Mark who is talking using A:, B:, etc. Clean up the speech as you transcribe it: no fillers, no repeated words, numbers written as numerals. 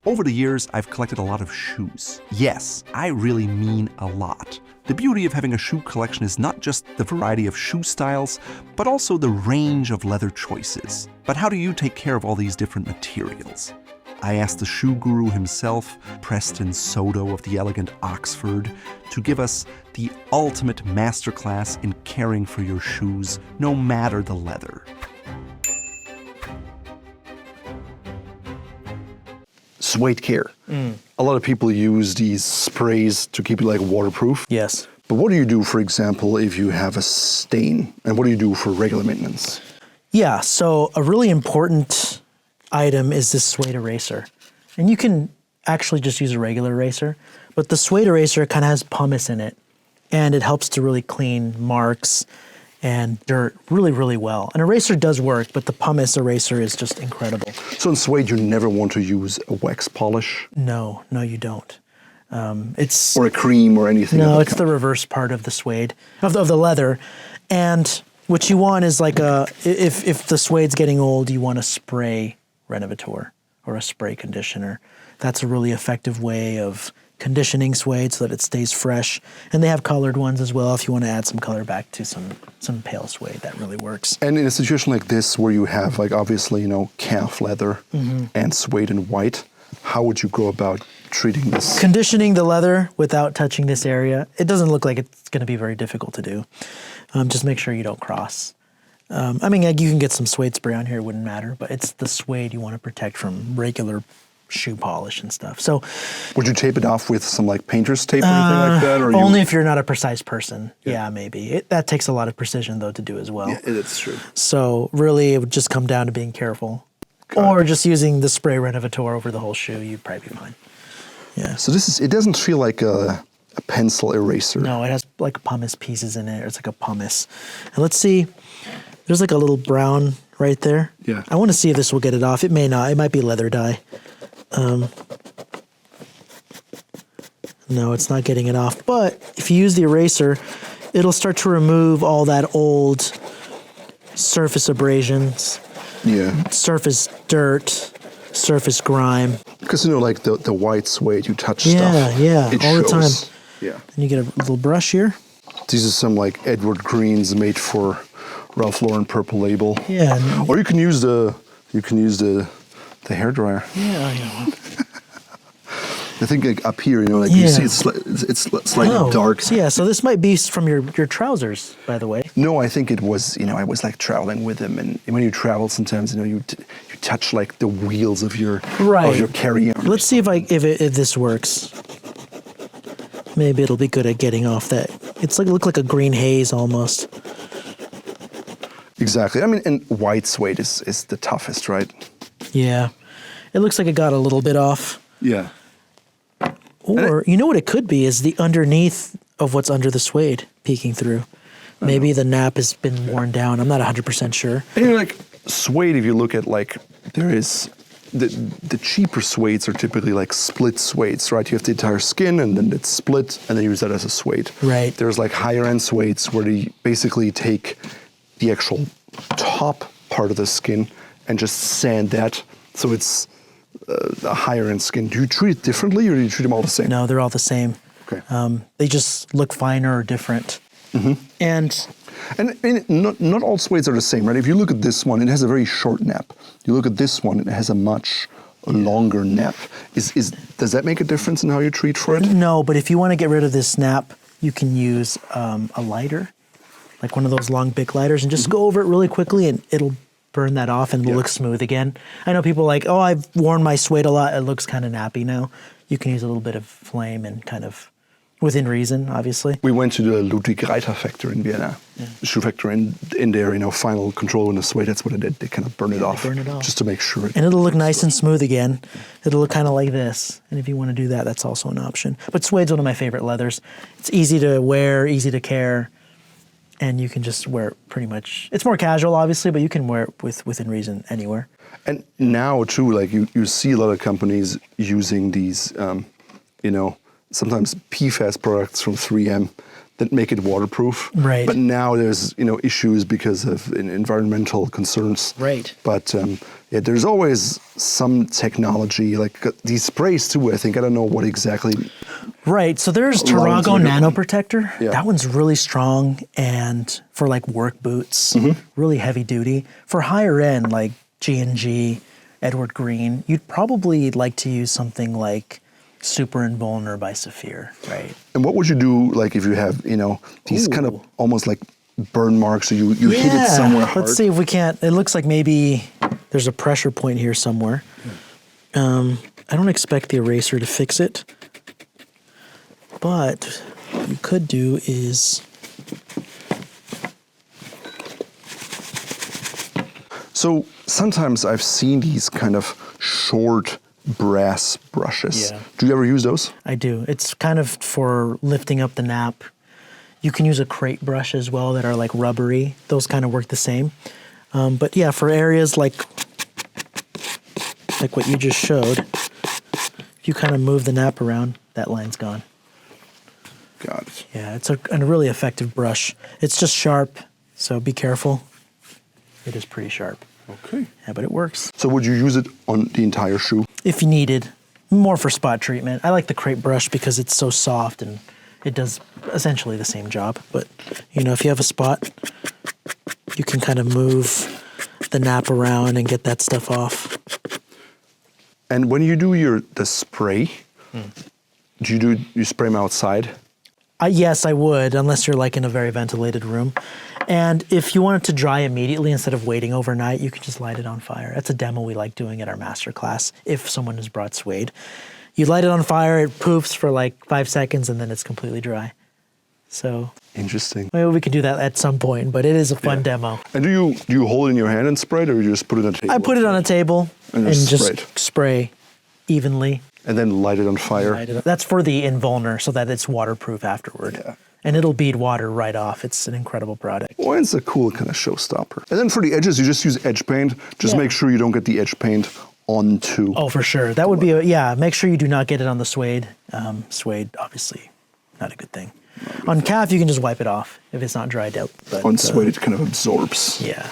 A: Over the years, I've collected a lot of shoes. Yes, I really mean a lot. The beauty of having a shoe collection is not just the variety of shoe styles, but also the range of leather choices. But how do you take care of all these different materials? I asked the shoe guru himself, Preston Soto of the elegant Oxford, to give us the ultimate masterclass in caring for your shoes, no matter the leather.
B: Suede care. A lot of people use these sprays to keep it like waterproof.
C: Yes.
B: But what do you do, for example, if you have a stain? And what do you do for regular maintenance?
C: Yeah, so a really important item is this suede eraser. And you can actually just use a regular eraser, but the suede eraser kind of has pumice in it, and it helps to really clean marks and dirt really, really well. An eraser does work, but the pumice eraser is just incredible.
B: So in suede, you never want to use a wax polish?
C: No, you don't. It's
B: or a cream or anything?
C: No, it's the reverse part of the suede, of the leather. And what you want is like if the suede's getting old, you want a spray renovator or a spray conditioner. That's a really effective way of conditioning suede so that it stays fresh. And they have colored ones as well if you want to add some color back to some pale suede. That really works.
B: And in a situation like this where you have like obviously, calf leather and suede and white, how would you go about treating this?
C: Conditioning the leather without touching this area, it doesn't look like it's going to be very difficult to do. Just make sure you don't cross. You can get some suede spray on here, it wouldn't matter, but it's the suede you want to protect from regular shoe polish and stuff. So,
B: would you tape it off with some like painter's tape or anything like that? Or
C: only if you're not a precise person. Yeah, maybe. That takes a lot of precision though to do as well.
B: Yeah, that's true.
C: So really it would just come down to being careful. Or just using the spray renovator over the whole shoe, you'd probably be fine. Yeah.
B: So it doesn't feel like a pencil eraser.
C: No, it has like pumice pieces in it. It's like a pumice. And let's see, there's like a little brown right there.
B: Yeah.
C: I want to see if this will get it off. It may not. It might be leather dye. No, it's not getting it off. But if you use the eraser, it'll start to remove all that old surface abrasions.
B: Yeah.
C: Surface dirt, surface grime.
B: Because like the white suede, you touch stuff.
C: Yeah,
B: it
C: all
B: shows.
C: the time.
B: Yeah.
C: And you get a little brush here.
B: These are some like Edward Greens made for Ralph Lauren Purple Label.
C: Yeah.
B: Or you can use the hairdryer.
C: Yeah.
B: I think like up here, you see it's slightly dark.
C: So this might be from your trousers, by the way.
B: No, I think it was, I was like traveling with him, and when you travel, sometimes you touch like the wheels of your carry-on.
C: Let's see if this works. Maybe it'll be good at getting off that. It's like look like a green haze almost.
B: Exactly. And white suede is the toughest, right?
C: Yeah, it looks like it got a little bit off.
B: Yeah.
C: Or, you know what it could be is the underneath of what's under the suede peeking through. Maybe the nap has been worn down. I'm not 100% sure.
B: And like suede, if you look at like, there is, the cheaper suedes are typically like split suedes, right? You have the entire skin and then it's split and they use that as a suede.
C: Right.
B: There's like higher end suedes where they basically take the actual top part of the skin and just sand that. So it's a higher end skin. Do you treat it differently or do you treat them all the same?
C: No, they're all the same.
B: Okay.
C: They just look finer or different. And
B: not all suedes are the same, right? If you look at this one, it has a very short nap. You look at this one, it has a much longer nap. Does that make a difference in how you treat for it?
C: No, but if you want to get rid of this nap, you can use a lighter, like one of those long Bic lighters, and just go over it really quickly and it'll burn that off and it'll look smooth again. I know people are like, oh, I've worn my suede a lot. It looks kind of nappy now. You can use a little bit of flame and kind of, within reason, obviously.
B: We went to the Ludwig Reiter factory in Vienna, shoe factory in their final control in the suede. That's what they did. They kind of burn it off. Just to make sure.
C: And it'll look nice and smooth again. It'll look kind of like this. And if you want to do that, that's also an option. But suede's one of my favorite leathers. It's easy to wear, easy to care. And you can just wear it pretty much. It's more casual, obviously, but you can wear it within reason anywhere.
B: And now, too, like you see a lot of companies using these, sometimes PFAS products from 3M that make it waterproof.
C: Right.
B: But now there's, issues because of environmental concerns.
C: Right.
B: But Yeah, there's always some technology, like these sprays too, I think. I don't know what exactly.
C: Right. So there's
B: Allows
C: Tarago
B: you to-
C: Nano Protector.
B: Yeah.
C: That one's really strong and for like work boots, really heavy duty. For higher end, like G&G, Edward Green, you'd probably like to use something like Super Invulner by Saphir, right?
B: And what would you do, like, if you have, these kind of
C: Ooh.
B: almost like burn marks, or you hit it somewhere hard?
C: Let's see if we can't. It looks like maybe there's a pressure point here somewhere. I don't expect the eraser to fix it, but what you could do is.
B: So sometimes I've seen these kind of short brass brushes.
C: Yeah.
B: Do you ever use those?
C: I do. It's kind of for lifting up the nap. You can use a crate brush as well that are like rubbery. Those kind of work the same. But yeah, for areas like what you just showed, if you kind of move the nap around, that line's gone.
B: Got it.
C: Yeah, it's a really effective brush. It's just sharp, so be careful. It is pretty sharp.
B: Okay.
C: Yeah, but it works.
B: So would you use it on the entire shoe?
C: If you needed, more for spot treatment. I like the crate brush because it's so soft and it does essentially the same job. But, if you have a spot, you can kind of move the nap around and get that stuff off.
B: And when you do the spray, do you spray them outside?
C: Yes, I would, unless you're like in a very ventilated room. And if you want it to dry immediately instead of waiting overnight, you can just light it on fire. That's a demo we like doing at our master class if someone has brought Suede. You light it on fire, it poofs for like 5 seconds, and then it's completely dry. So
B: Interesting.
C: maybe we could do that at some point, but it is a fun demo.
B: And do you hold it in your hand and spray it, or you just put it on a table?
C: I put it on a table
B: And
C: and
B: just
C: just
B: spray it.
C: spray evenly.
B: And then light it on fire?
C: That's for the Invulner so that it's waterproof afterward.
B: Yeah.
C: And it'll bead water right off. It's an incredible product.
B: Well, it's a cool kind of showstopper. And then for the edges, you just use edge paint. Just
C: Yeah.
B: make sure you don't get the edge paint onto.
C: Oh, for sure. That would be, make sure you do not get it on the Suede. Suede, obviously, not a good thing. On calf, you can just wipe it off if it's not dried out. But,
B: On Suede, it kind of absorbs.
C: Yeah.